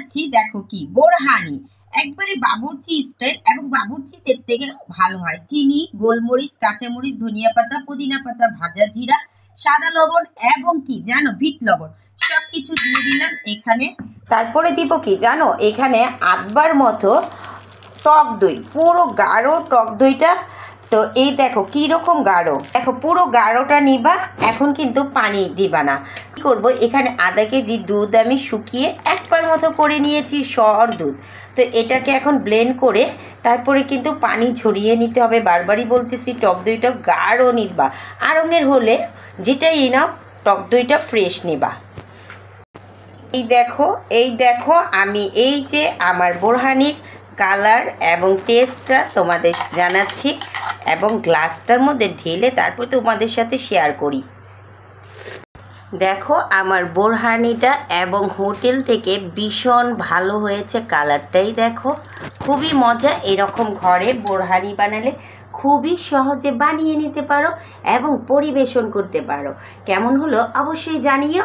বানাচ্ছি দেখো কি বোরহানি, একবারে বাবুর্চি স্টাইল এবং বাবুর্চিদের থেকেও ভালো হয়। চিনি, গোলমরিচ, কাঁচামরিচ, ধনিয়া পাতা, পুদিনা পাতা, ভাজা জিরা, সাদা লবণ এবং কি জানো বিট লবণ সবকিছু দিয়ে দিলাম এখানে। তারপরে দিব কি জানো এখানে আধবার মতো টক দই, পুরো গাঢ় টক দইটা। তো এই দেখো কীরকম গাঢ়, দেখো পুরো গাঢ়টা নিবা। এখন কিন্তু পানি দিবা না। কী করবো, এখানে আধা কেজি দুধ আমি শুকিয়ে একবার মতো করে নিয়েছি, সর দুধ। তো এটাকে এখন ব্লেন্ড করে তারপরে কিন্তু পানি ঝরিয়ে নিতে হবে। বারবারই বলতেছি টক দইটা গাঢ় নিবা। আড়ঙের হলে যেটাই নাও টক দইটা ফ্রেশ নিবা। এই দেখো আমি এই যে আমার বোরহানির কালার এবং টেস্টটা তোমাদের জানাচ্ছি এবং গ্লাসটার মধ্যে ঢেলে তারপর তোমাদের সাথে শেয়ার করি। দেখো আমার বোরহানিটা এবং হোটেল থেকে ভীষণ ভালো হয়েছে, কালারটাই দেখো। খুবই মজা। এরকম ঘরে বোরহানি বানালে খুবই সহজে বানিয়ে নিতে পারো এবং পরিবেশন করতে পারো। কেমন হলো অবশ্যই জানিও।